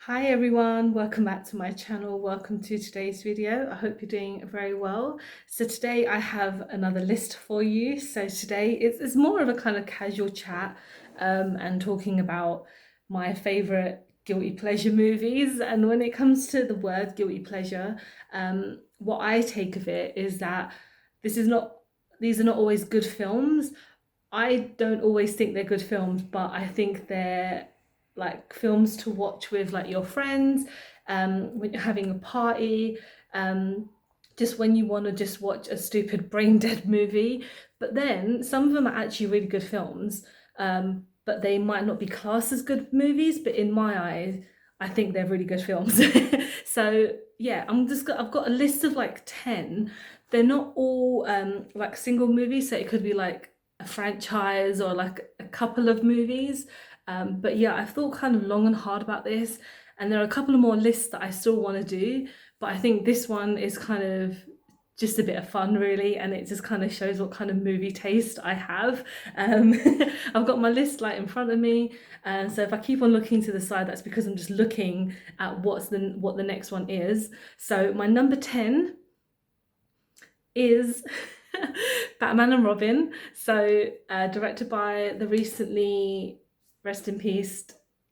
Hi everyone, welcome back to my channel. Welcome to today's video. I hope you're doing very well. So today I have another list for you. So today it's more of a kind of casual chat and talking about my favorite guilty pleasure movies. And when it comes to the word guilty pleasure, what I take of it is that this is not these are not always good films. I don't always think they're good films, but I think they're like films to watch with like your friends, when you're having a party, um, just when you want to just watch a stupid brain dead movie. But then some of them are actually really good films, but they might not be classed as good movies. But in my eyes, I think they're really good films. So yeah, I've got a list of like 10. They're not all like single movies, so it could be like a franchise or like a couple of movies. But yeah, I've thought kind of long and hard about this, and there are a couple of more lists that I still want to do. But I think this one is kind of just a bit of fun, really, and it just kind of shows what kind of movie taste I have. Um, I've got my list like in front of me, and so if I keep on looking to the side, that's because I'm just looking at what the next one is. So my number 10 is Batman and Robin. So, directed by the recently, rest in peace,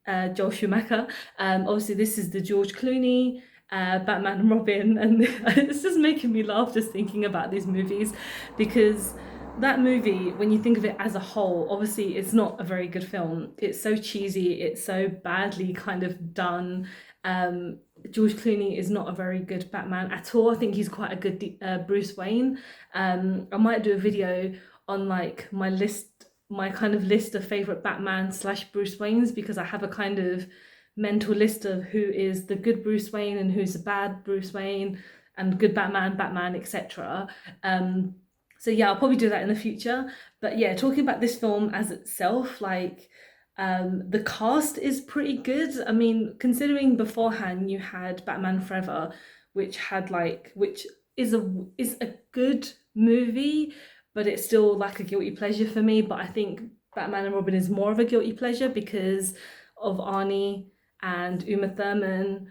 Joel Schumacher. Obviously, this is the George Clooney Batman and Robin, and it's just making me laugh just thinking about these movies because that movie, when you think of it as a whole, obviously it's not a very good film. It's so cheesy, it's so badly kind of done. Um, George Clooney is not a very good Batman at all. I think he's quite a good Bruce Wayne. I might do a video on like my kind of list of favorite Batman slash Bruce Waynes because I have a kind of mental list of who is the good Bruce Wayne and who's the bad Bruce Wayne and good Batman, etc. So yeah, I'll probably do that in the future. But yeah, talking about this film as itself, like the cast is pretty good. I mean, considering beforehand you had Batman Forever, which is a good movie, but it's still like a guilty pleasure for me. But I think Batman and Robin is more of a guilty pleasure because of Arnie and Uma Thurman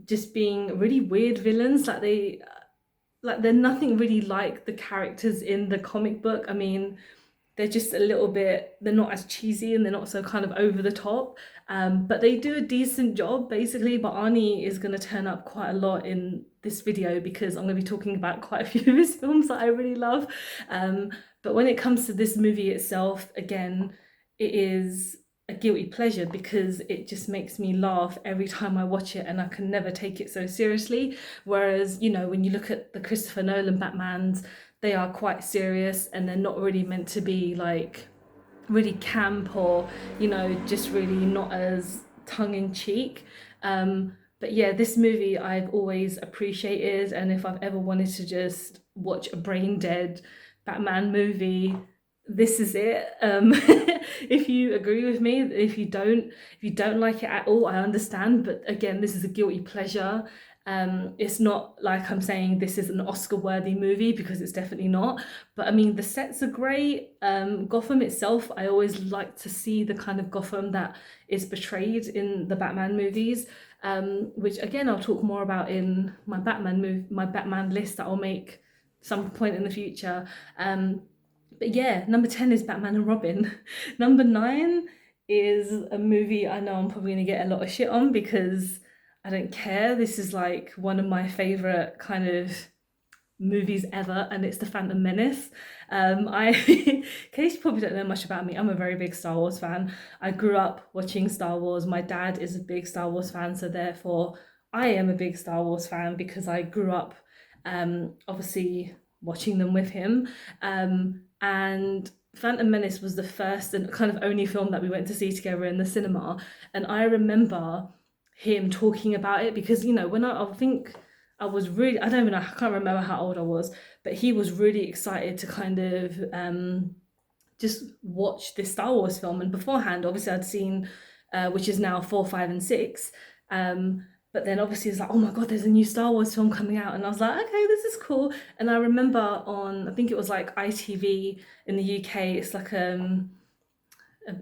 just being really weird villains. Like they're nothing really like the characters in the comic book. I mean, they're just a little bit, they're not as cheesy and they're not so kind of over the top, but they do a decent job basically. But Arnie is going to turn up quite a lot in this video because I'm going to be talking about quite a few of his films that I really love. But when it comes to this movie itself, again, it is a guilty pleasure because it just makes me laugh every time I watch it and I can never take it so seriously. Whereas, you know, when you look at the Christopher Nolan Batmans, they are quite serious and they're not really meant to be like really camp or, you know, just really not as tongue in cheek. But yeah, this movie I've always appreciated, and if I've ever wanted to just watch a brain dead Batman movie, this is it. If you agree with me, if you don't like it at all, I understand. But again, this is a guilty pleasure. It's not like I'm saying this is an Oscar-worthy movie because it's definitely not. But I mean, the sets are great. Gotham itself, I always like to see the kind of Gotham that is portrayed in the Batman movies. Which again, I'll talk more about in my Batman list that I'll make some point in the future. But yeah, number 10 is Batman and Robin. Number 9 is a movie I know I'm probably gonna get a lot of shit on because I don't care. This is like one of my favorite kind of movies ever, and it's The Phantom Menace. In case you probably don't know much about me, I'm a very big Star Wars fan. I grew up watching Star Wars. My dad is a big Star Wars fan, so therefore I am a big Star Wars fan because I grew up obviously watching them with him. And Phantom Menace was the first and kind of only film that we went to see together in the cinema. And I remember him talking about it because, you know, I think I was really, I don't even know, I can't remember how old I was, but he was really excited to kind of just watch this Star Wars film. And beforehand, obviously, I'd seen, which is now 4, 5, and 6. But then obviously it's like, oh my God, there's a new Star Wars film coming out. And I was like, okay, this is cool. And I remember on, I think it was like ITV in the UK, it's like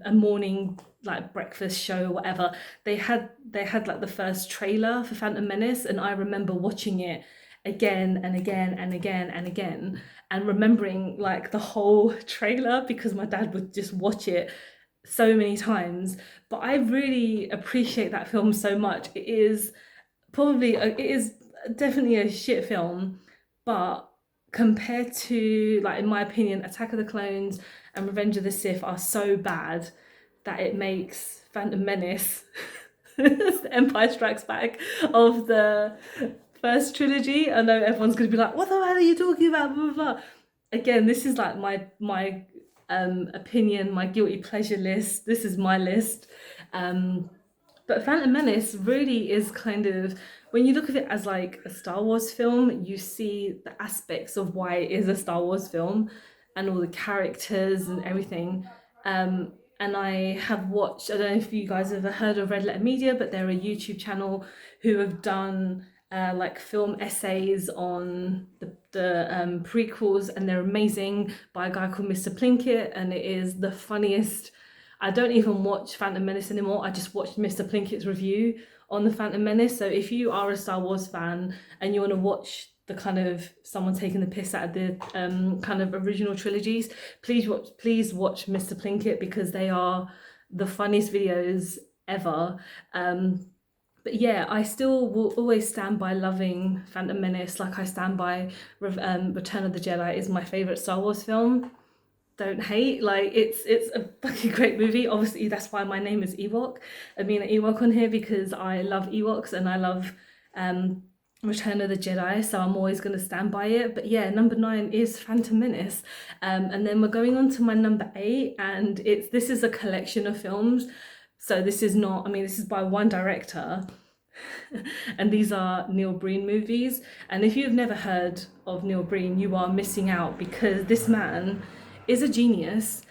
a morning like breakfast show or whatever, they had like the first trailer for Phantom Menace, and I remember watching it again and again and again and again, and remembering like the whole trailer because my dad would just watch it so many times. But I really appreciate that film so much. It is definitely a shit film, but compared to, like, in my opinion, Attack of the Clones and Revenge of the Sith are so bad that it makes Phantom Menace the Empire Strikes Back of the first trilogy. I know everyone's gonna be like, "What the hell are you talking about?" Blah blah blah. Again, this is like my opinion, my guilty pleasure list. This is my list. Um, but Phantom Menace really is kind of, when you look at it as like a Star Wars film, you see the aspects of why it is a Star Wars film and all the characters and everything. And I have watched, I don't know if you guys have ever heard of Red Letter Media, but they're a YouTube channel who have done like film essays on the prequels, and they're amazing, by a guy called Mr. Plinkett, and it is the funniest. I don't even watch Phantom Menace anymore. I just watched Mr. Plinkett's review on the Phantom Menace. So if you are a Star Wars fan and you want to watch the kind of someone taking the piss out of the kind of original trilogies, please watch Mr. Plinkett, because they are the funniest videos ever. But yeah, I still will always stand by loving Phantom Menace. Like I stand by Return of the Jedi is my favorite Star Wars film. Don't hate, like it's a fucking great movie. Obviously that's why my name is Ewok. I mean an Ewok on here because I love Ewoks and I love um Return of the Jedi, so I'm always going to stand by it. But yeah, number 9 is Phantom Menace. And then we're going on to my number 8, and this is a collection of films. So this is not, I mean, this is by one director, and these are Neil Breen movies. And if you've never heard of Neil Breen, you are missing out, because this man is a genius.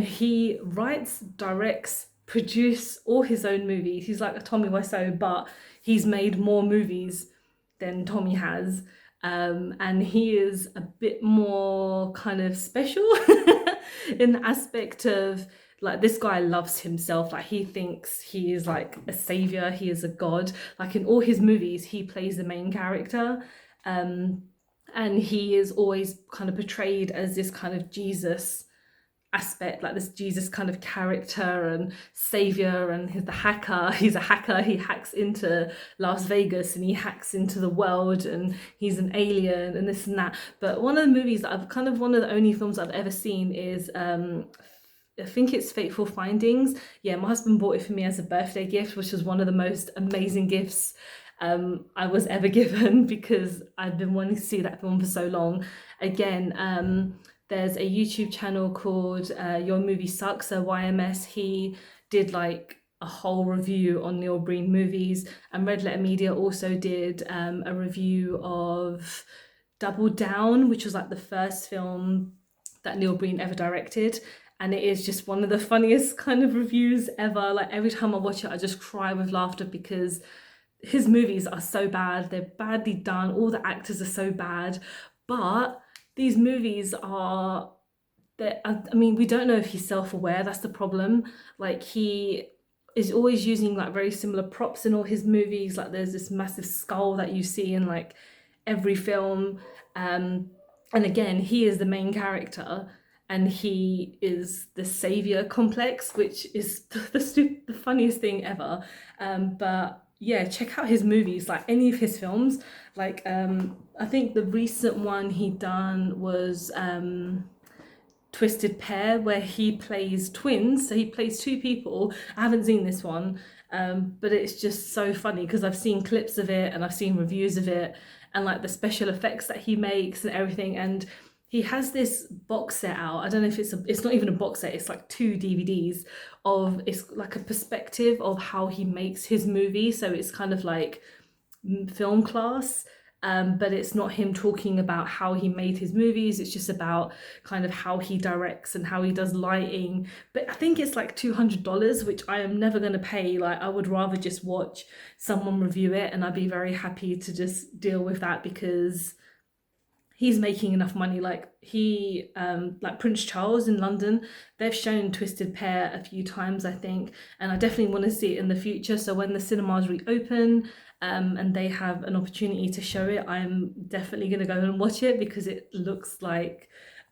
He writes, directs, produces all his own movies. He's like a Tommy Wiseau, but he's made more movies than Tommy has. And he is a bit more kind of special in the aspect of, like, this guy loves himself. Like, he thinks he is like a savior, he is a god. Like, in all his movies he plays the main character, and he is always kind of portrayed as this kind of Jesus aspect, like this Jesus kind of character and savior. And he's a hacker, he hacks into Las Vegas and he hacks into the world, and he's an alien and this and that. But one of the movies that I've kind of, one of the only films I've ever seen is I think it's Fateful Findings. Yeah, my husband bought it for me as a birthday gift, which was one of the most amazing gifts I was ever given, because I've been wanting to see that film for so long. Again, there's a YouTube channel called Your Movie Sucks, so YMS. He did like a whole review on Neil Breen movies, and Red Letter Media also did a review of Double Down, which was like the first film that Neil Breen ever directed. And it is just one of the funniest kind of reviews ever. Like, every time I watch it, I just cry with laughter, because his movies are so bad. They're badly done. All the actors are so bad. But these movies are, I mean, we don't know if he's self-aware. That's the problem. Like, he is always using like very similar props in all his movies. Like, there's this massive skull that you see in like every film. And again, he is the main character, and he is the savior complex, which is the funniest thing ever. But yeah, check out his movies, like any of his films. Like I think the recent one he done was Twisted Pair, where he plays twins. So he plays two people. I haven't seen this one, but it's just so funny because I've seen clips of it and I've seen reviews of it, and like the special effects that he makes and everything. And he has this box set out. I don't know if it's not even a box set, it's like 2 DVDs of, it's like a perspective of how he makes his movie. So it's kind of like film class, but it's not him talking about how he made his movies. It's just about kind of how he directs and how he does lighting. But I think it's like $200, which I am never going to pay. Like, I would rather just watch someone review it, and I'd be very happy to just deal with that, because he's making enough money. Like like Prince Charles in London, they've shown Twisted Pair a few times, I think, and I definitely want to see it in the future. So when the cinemas reopen, and they have an opportunity to show it, I'm definitely going to go and watch it because it looks like,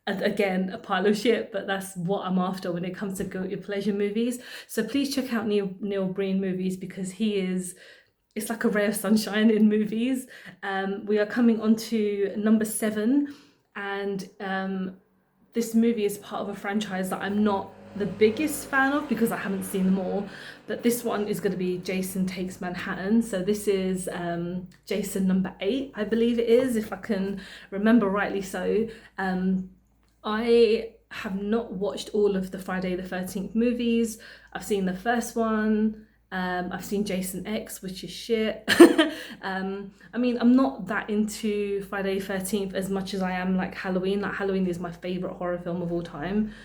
again, a pile of shit, but that's what I'm after when it comes to guilty pleasure movies. So please check out Neil Breen movies because it's like a ray of sunshine in movies. We are coming on to number 7, and this movie is part of a franchise that I'm not the biggest fan of because I haven't seen them all, but this one is going to be Jason Takes Manhattan. So this is Jason number 8, I believe it is, if I can remember rightly. So I have not watched all of the Friday the 13th movies. I've seen the first one. I've seen Jason X, which is shit. I mean, I'm not that into Friday the 13th as much as I am like Halloween. Like Halloween is my favourite horror film of all time.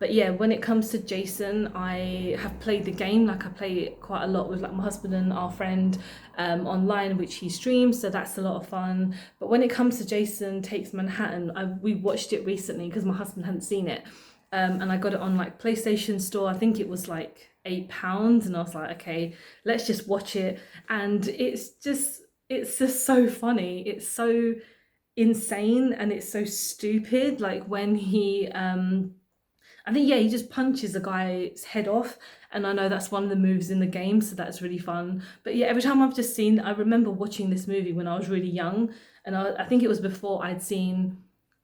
But yeah, when it comes to Jason, I have played the game. Like I play it quite a lot with like my husband and our friend online, which he streams, so that's a lot of fun. But when it comes to Jason Takes Manhattan, we watched it recently because my husband hadn't seen it. And I got it on like PlayStation Store. I think it was like £8, and I was like, okay, let's just watch it. And it's just so funny. It's so insane and it's so stupid. Like when I think, yeah, he just punches a guy's head off, and I know that's one of the moves in the game, so that's really fun. But yeah, every time I remember watching this movie when I was really young, and I think it was before I'd seen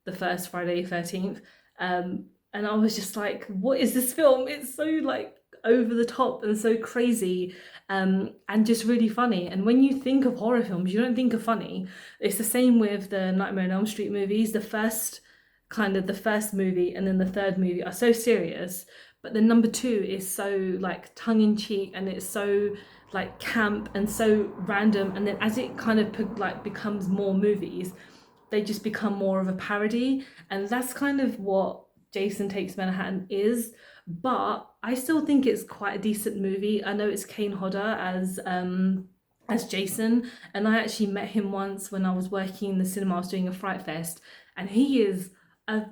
the first Friday the 13th. And I was just like, what is this film? It's so like over the top and so crazy, and just really funny. And when you think of horror films, you don't think of funny. It's the same with the Nightmare on Elm Street movies. The first movie and then the third movie are so serious, but the number 2 is so like tongue-in-cheek, and it's so like camp and so random. And then as it kind of like becomes more movies, they just become more of a parody, and that's kind of what Jason Takes Manhattan is. But I still think it's quite a decent movie. I know it's Kane Hodder as Jason, and I actually met him once when I was working in the cinema. I was doing a Fright Fest, and he is a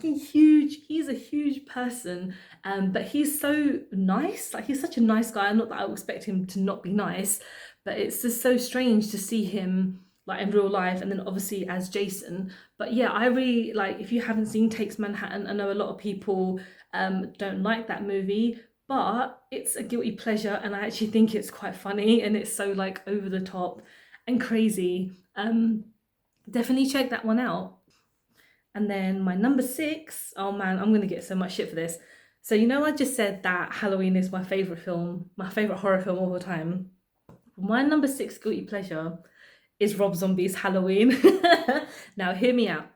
he's a huge person, but he's so nice. Like he's such a nice guy. Not that I would expect him to not be nice, but it's just so strange to see him like in real life, and then obviously as Jason. But yeah, I really like, if you haven't seen Takes Manhattan, I know a lot of people don't like that movie, but it's a guilty pleasure, and I actually think it's quite funny, and it's so like over the top and crazy. Definitely check that one out. And then my number 6, oh man, I'm gonna get so much shit for this. So you know I just said that Halloween is my favourite film, my favourite horror film of all time. My number 6 guilty pleasure is Rob Zombie's Halloween. Now hear me out.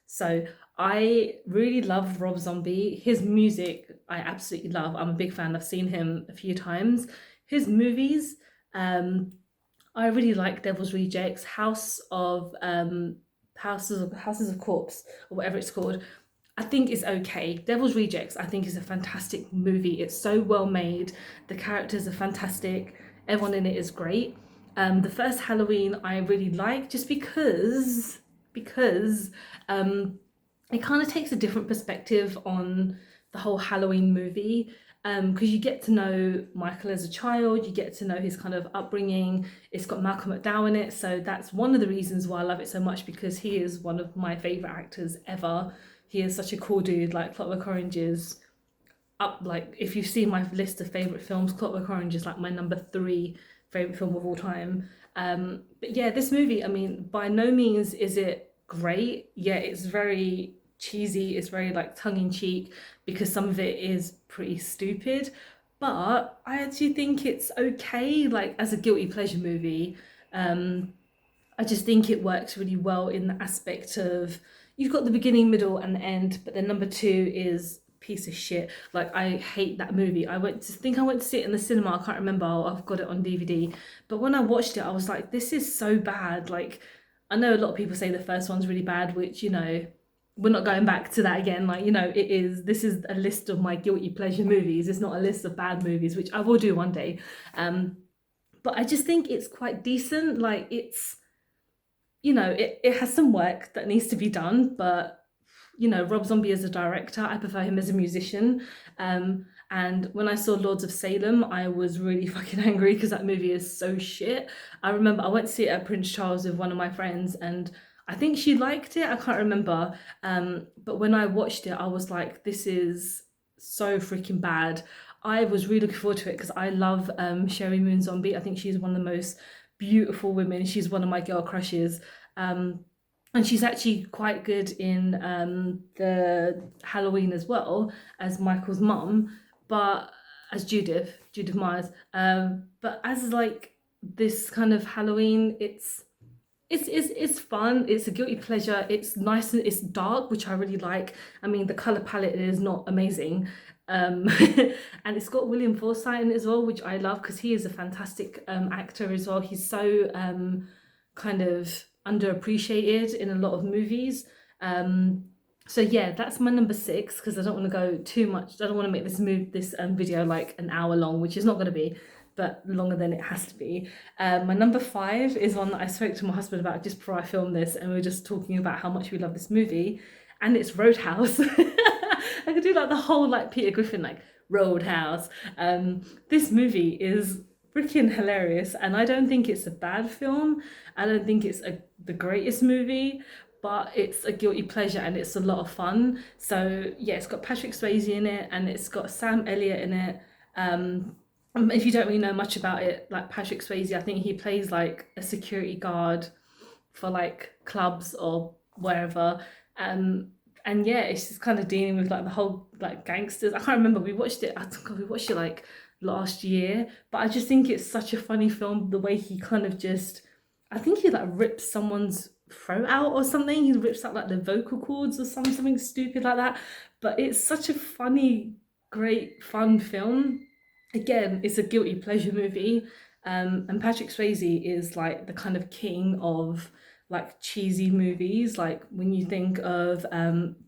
So I really love Rob Zombie. His music I absolutely love. I'm a big fan. I've seen him a few times. His movies, I really like Devil's Rejects, Houses of Corpse, or whatever it's called. I think is okay. Devil's Rejects, I think, is a fantastic movie. It's so well made. The characters are fantastic. Everyone in it is great. The first Halloween I really like just because it kind of takes a different perspective on the whole Halloween movie. Because you get to know Michael as a child, you get to know his kind of upbringing. It's got Malcolm McDowell in it, so that's one of the reasons why I love it so much, because he is one of my favourite actors ever. He is such a cool dude. Like Clockwork Orange is up, like if you've seen my list of favourite films, Clockwork Orange is like my number 3 favourite film of all time. But yeah, this movie, I mean, by no means is it great. Yeah, it's very cheesy, it's very like tongue-in-cheek, because some of it is pretty stupid, but I actually think it's okay, like as a guilty pleasure movie. I just think it works really well in the aspect of, you've got the beginning, middle and the end, but then number 2 is piece of shit. Like I hate that movie. I went to see it in the cinema. I can't remember. I've got it on DVD, but when I watched it I was like, this is so bad. Like I know a lot of people say the first one's really bad, which, you know, we're not going back to that again. Like, you know, this is a list of my guilty pleasure movies. It's not a list of bad movies, which I will do one day. But I just think it's quite decent. Like it has some work that needs to be done, but Rob Zombie as a director, I prefer him as a musician. And when I saw Lords of Salem, I was really fucking angry because that movie is so shit. I remember I went to see it at Prince Charles with one of my friends, and I think she liked it. I can't remember. But when I watched it, I was like, this is so freaking bad. I was really looking forward to it because I love Sherry Moon Zombie. I think she's one of the most beautiful women. She's one of my girl crushes. Um, and she's actually quite good in the Halloween as well as Michael's mum, but as Judith Myers. But as like this kind of Halloween, it's fun. It's a guilty pleasure. It's nice and it's dark, which I really like. I mean, the color palette is not amazing. Um, and it's got William Forsythe in it as well, which I love because he is a fantastic actor as well. He's so kind of underappreciated in a lot of movies. So yeah, that's my number six because I don't want to go too much. I don't want to make this video like an hour long, which is not going to be, but longer than it has to be. My number five is one that I spoke to my husband about just before I filmed this, and we were just talking about how much we love this movie, and it's Roadhouse. I could do like the whole like Peter Griffin like Roadhouse. This movie is freaking hilarious, and I don't think it's a bad film. I don't think it's the greatest movie, but it's a guilty pleasure and it's a lot of fun. So yeah, it's got Patrick Swayze in it and it's got Sam Elliott in it. If you don't really know much about it, like Patrick Swayze, I think he plays like a security guard for like clubs or wherever. And yeah, it's just kind of dealing with like the whole like gangsters. I can't remember. We watched it. I think we watched it like last year, but I just think it's such a funny film. The way he kind of just, I think he like rips someone's throat out or something. He rips out like the vocal cords or something stupid like that. But it's such a funny, great, fun film. Again, it's a guilty pleasure movie. And Patrick Swayze is like the kind of king of like cheesy movies. Like when you think of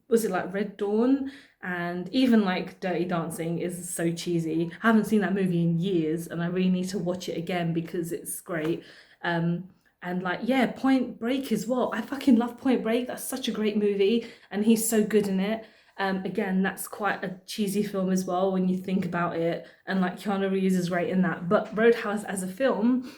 was it like Red Dawn, and even like Dirty Dancing is so cheesy. I haven't seen that movie in years and I really need to watch it again because it's great. And like yeah, Point Break as well. I fucking love Point Break. That's such a great movie and he's so good in it. Again, that's quite a cheesy film as well when you think about it, and like Keanu Reeves is great in that. But Roadhouse as a film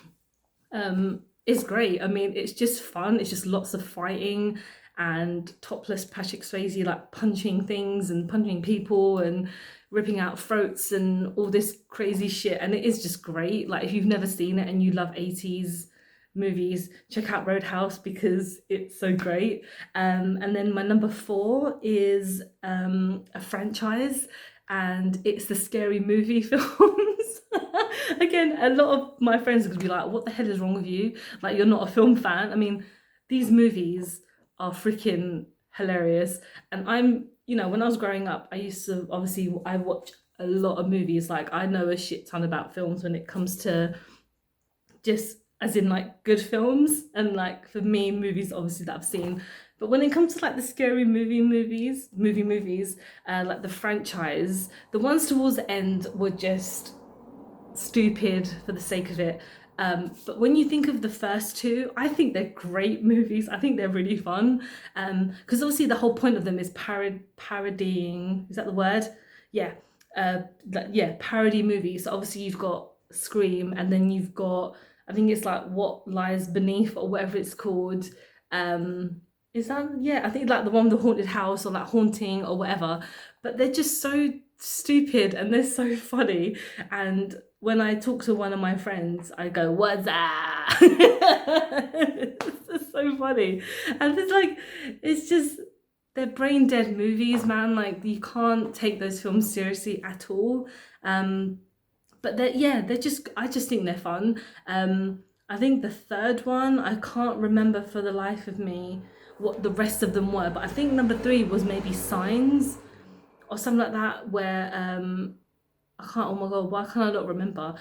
is great. I mean, it's just fun. It's just lots of fighting and topless Patrick Swayze like punching things and punching people and ripping out throats and all this crazy shit. And it is just great. Like if you've never seen it and you love 80s movies, check out Roadhouse because it's so great. And then my number four is a franchise, and it's the Scary Movie films. Again, a lot of my friends are gonna be like, what the hell is wrong with you? Like you're not a film fan. I mean, these movies are freaking hilarious. And when I was growing up, I used to, obviously I watch a lot of movies. Like I know a shit ton about films when it comes to just as in like good films, and like for me movies obviously that I've seen. But when it comes to like the scary movies, like the franchise, the ones towards the end were just stupid for the sake of it. But when you think of the first two, I think they're great movies. I think they're really fun. Because obviously the whole point of them is parodying. Is that the word? Yeah. Parody movies. So obviously you've got Scream, and then you've got, I think it's like What Lies Beneath or whatever it's called. Is that, yeah, I think like the one with the haunted house or like Haunting or whatever. But they're just so stupid and they're so funny. And when I talk to one of my friends, I go, "What's that?" It's so funny. And it's just, they're brain dead movies, man. Like you can't take those films seriously at all. But I just think they're fun. I think the third one, I can't remember for the life of me what the rest of them were, but I think number three was maybe Signs or something like that, where I can't, oh my god, why can't I not remember?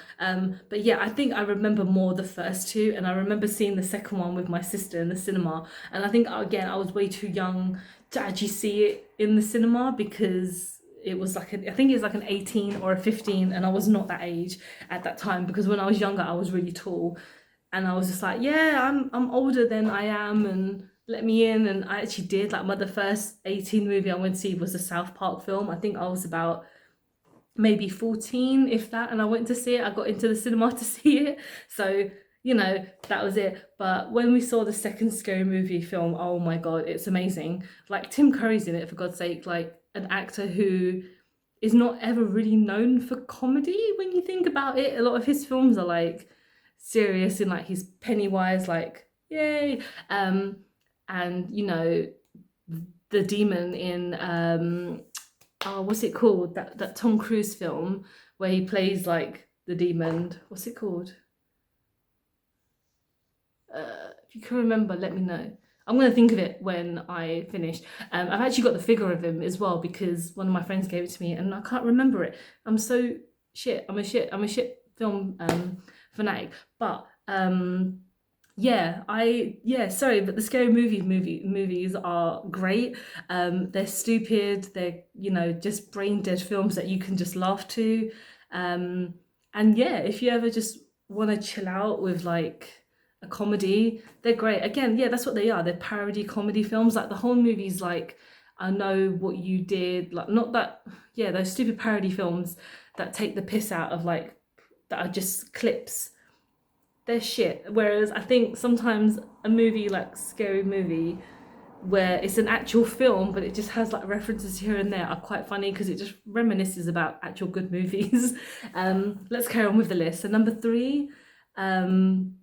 But yeah, I think I remember more the first two, and I remember seeing the second one with my sister in the cinema, and I think again I was way too young to actually see it in the cinema because it was like I think it was like an 18 or a 15, and I was not that age at that time because when I was younger I was really tall. and I was just like, yeah, I'm older than I am, and let me in. And I actually did. Like, the first 18 movie I went to see was the South Park film. I think I was about maybe 14, if that, and I went to see it. I got into the cinema to see it. So, that was it. But when we saw the second Scary Movie film, oh my God, it's amazing. Like, Tim Curry's in it, for God's sake, like an actor who is not ever really known for comedy when you think about it. A lot of his films are like serious and like he's Pennywise, like, yay. And the demon in oh, what's it called? That Tom Cruise film where he plays like the demon. What's it called? If you can remember, let me know. I'm gonna think of it when I finish. I've actually got the figure of him as well because one of my friends gave it to me and I can't remember it. I'm so shit. I'm a shit film fanatic. But yeah, sorry, but the scary movies are great. They're stupid. They're just brain dead films that you can just laugh to. Um, and yeah, if you ever just want to chill out with like a comedy, they're great. Again, yeah, that's what they are. They're parody comedy films. Like the whole movie's like, I know what you did. Like not that, yeah, those stupid parody films that take the piss out of like that are just clips, they're shit. Whereas I think sometimes a movie like Scary Movie, where it's an actual film but it just has like references here and there, are quite funny because it just reminisces about actual good movies. Let's carry on with the list. So number three, um,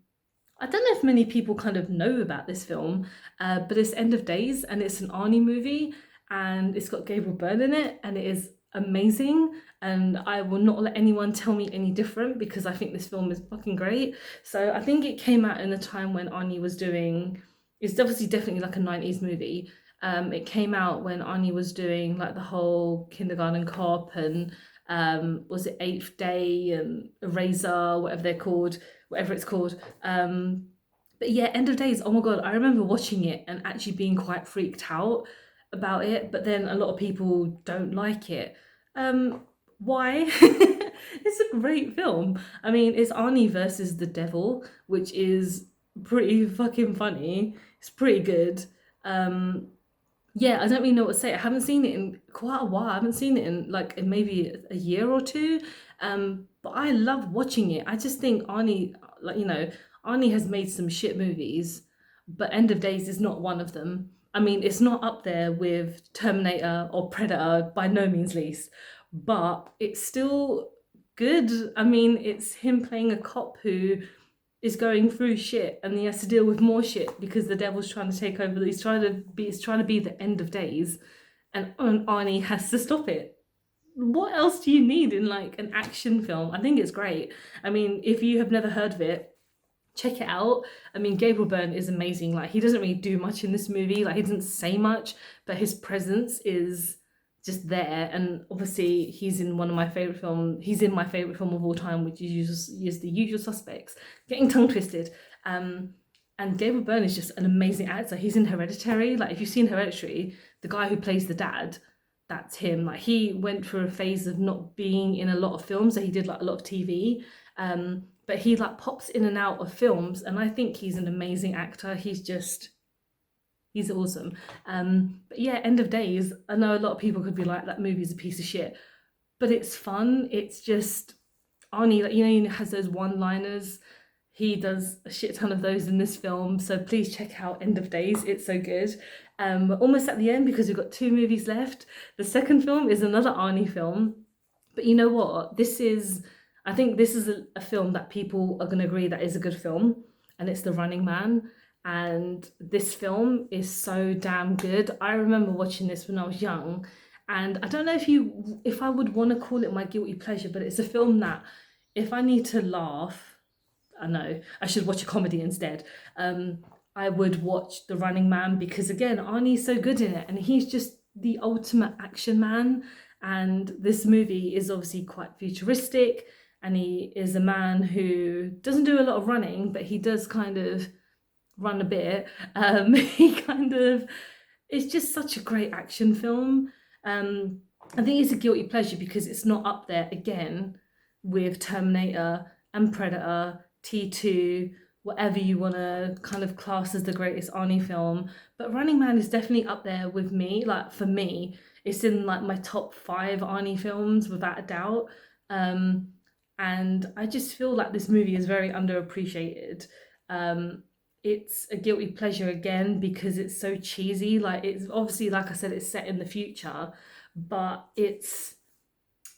I don't know if many people kind of know about this film, but it's End of Days and it's an Arnie movie and it's got Gabriel Byrne in it and it is amazing. And I will not let anyone tell me any different because I think this film is fucking great. So I think it came out in a time when Arnie was doing, it's obviously definitely like a 90s movie. It came out when Arnie was doing like the whole Kindergarten Cop and was it Eighth Day and Eraser, whatever it's called. But yeah, End of Days, oh my God, I remember watching it and actually being quite freaked out about it, but then a lot of people don't like it. Why? It's a great film. I mean, it's Arnie versus the devil, which is pretty fucking funny. It's pretty good. Um, yeah, I don't really know what to say. I haven't seen it in quite a while. I haven't seen it in like in maybe a year or two. But I love watching it. I just think Arnie, like Arnie has made some shit movies, but End of Days is not one of them. I mean, it's not up there with Terminator or Predator by no means least, but it's still good. I mean, it's him playing a cop who is going through shit and he has to deal with more shit because the devil's trying to take over. He's trying to be the End of Days, and Arnie has to stop it. What else do you need in like an action film? I think it's great. I mean, if you have never heard of it, check it out. I mean, Gabriel Byrne is amazing. Like he doesn't really do much in this movie. Like he doesn't say much, but his presence is just there. And obviously, He's in my favorite film of all time, which is The Usual Suspects. Getting tongue twisted. And Gabriel Byrne is just an amazing actor. He's in Hereditary. Like if you've seen Hereditary, the guy who plays the dad, that's him. Like he went through a phase of not being in a lot of films, so he did like a lot of TV. But he like pops in and out of films, and I think he's an amazing actor. He's awesome. But yeah, End of Days. I know a lot of people could be like, that movie's a piece of shit, but it's fun. It's just Arnie, like he has those one-liners. He does a shit ton of those in this film, so please check out End of Days. It's so good. We're almost at the end because we've got two movies left. The second film is another Arnie film, but you know what? I think this is a film that people are going to agree that is a good film, and it's The Running Man. And this film is so damn good. I remember watching this when I was young, and I don't know if I would want to call it my guilty pleasure, but it's a film that if I need to laugh, I know I should watch a comedy instead. I would watch The Running Man because again, Arnie's so good in it, and he's just the ultimate action man. And this movie is obviously quite futuristic, and he is a man who doesn't do a lot of running, but he does kind of run a bit. He kind of, it's just such a great action film. I think it's a guilty pleasure because it's not up there again with Terminator and Predator, T2. whatever you want to kind of class as the greatest Arnie film. But Running Man is definitely up there with me. Like for me, it's in like my top five Arnie films without a doubt. Um, and I just feel like this movie is very underappreciated. Um, it's a guilty pleasure again because it's so cheesy. Like it's obviously, like I said, it's set in the future, but it's,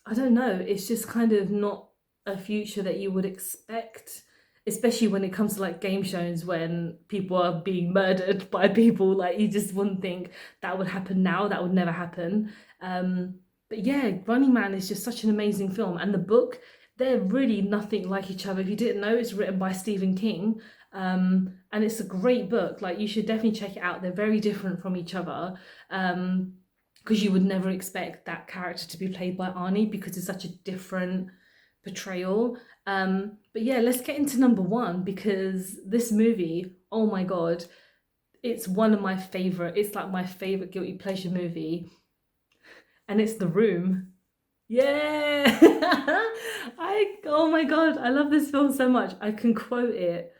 I don't know, it's just kind of not a future that you would expect, especially when it comes to like game shows when people are being murdered by people. Like you just wouldn't think that would happen now, that would never happen. But yeah, Running Man is just such an amazing film. And the book, they're really nothing like each other. If you didn't know, it's written by Stephen King. And it's a great book. Like you should definitely check it out. They're very different from each other. Because you would never expect that character to be played by Arnie because it's such a different portrayal. But yeah, let's get into number one because this movie, oh my god, it's one of my favorite. It's like my favorite guilty pleasure movie, and it's The Room. Yeah, I oh my god, I love this film so much. I can quote it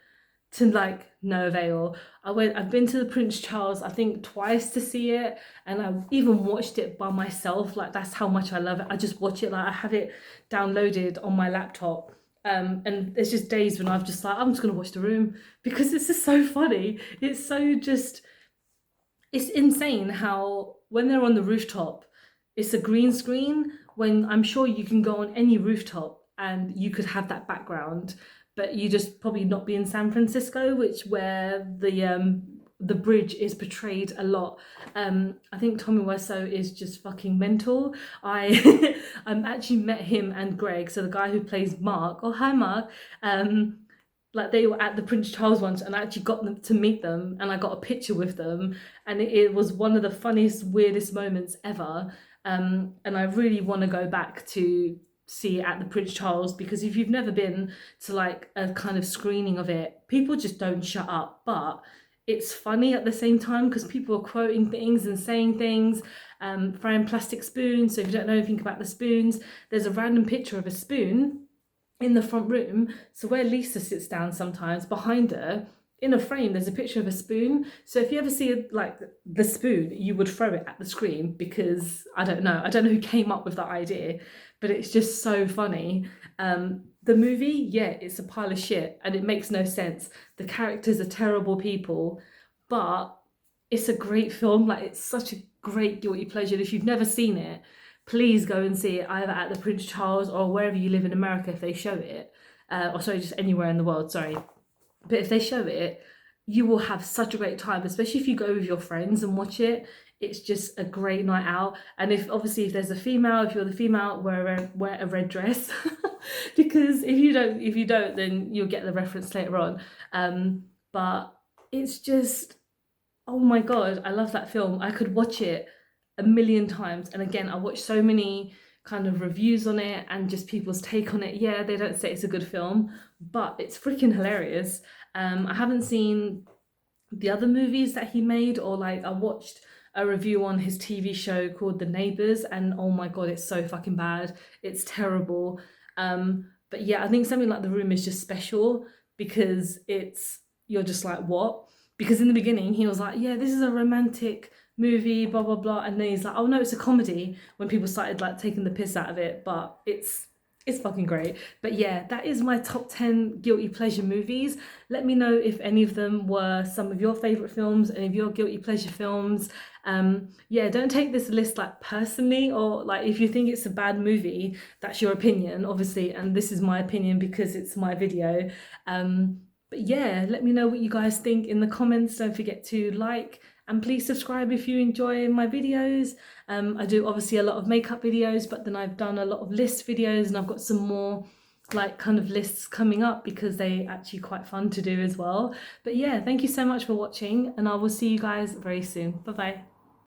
to like no avail. I've been to the Prince Charles, I think twice to see it, and I've even watched it by myself. Like that's how much I love it. I just watch it, like I have it downloaded on my laptop. And there's just days when I've just like, I'm just gonna watch The Room because it's just so funny. It's so just, it's insane how when they're on the rooftop, it's a green screen when I'm sure you can go on any rooftop and you could have that background, but you just probably not be in San Francisco, which where the bridge is portrayed a lot. I think Tommy Wiseau is just fucking mental. I actually met him and Greg, so the guy who plays Mark. Oh hi Mark. Like they were at the Prince Charles once, and I actually got them to meet them, and I got a picture with them, and it was one of the funniest, weirdest moments ever. And I really want to go back to see it at the Prince Charles because if you've never been to like a kind of screening of it, people just don't shut up. But it's funny at the same time because people are quoting things and saying things, throwing plastic spoons. So if you don't know anything about the spoons, there's a random picture of a spoon in the front room. So where Lisa sits down sometimes, behind her, in a frame, there's a picture of a spoon. So if you ever see like the spoon, you would throw it at the screen because I don't know who came up with that idea, but it's just so funny. The movie, yeah, it's a pile of shit and it makes no sense. The characters are terrible people, but it's a great film. Like it's such a great guilty pleasure. If you've never seen it, please go and see it either at the Prince Charles or wherever you live in America if they show it. Or sorry, just anywhere in the world, sorry. But if they show it, you will have such a great time, especially if you go with your friends and watch it. It's just a great night out. And if obviously if there's a female, if you're the female, wear a red dress. Because if you don't, then you'll get the reference later on. But it's just, oh my god, I love that film. I could watch it a million times. And again, I watched so many kind of reviews on it and just people's take on it. Yeah, they don't say it's a good film, but it's freaking hilarious. I haven't seen the other movies that he made, or like I watched a review on his TV show called The Neighbours, and oh my god, it's so fucking bad. It's terrible. But yeah, I think something like The Room is just special because you're just like, what? Because in the beginning he was like, yeah, this is a romantic movie, blah blah blah, and then he's like, oh no, it's a comedy, when people started like taking the piss out of it. But it's fucking great. But yeah, that is my top 10 guilty pleasure movies. Let me know if any of them were some of your favorite films, any of your guilty pleasure films. Yeah, don't take this list like personally, or like if you think it's a bad movie, that's your opinion obviously, and this is my opinion because it's my video. But yeah, let me know what you guys think in the comments. Don't forget to like and please subscribe if you enjoy my videos. I do obviously a lot of makeup videos, but then I've done a lot of list videos and I've got some more like kind of lists coming up because they actually quite fun to do as well. But yeah, thank you so much for watching and I will see you guys very soon. Bye bye.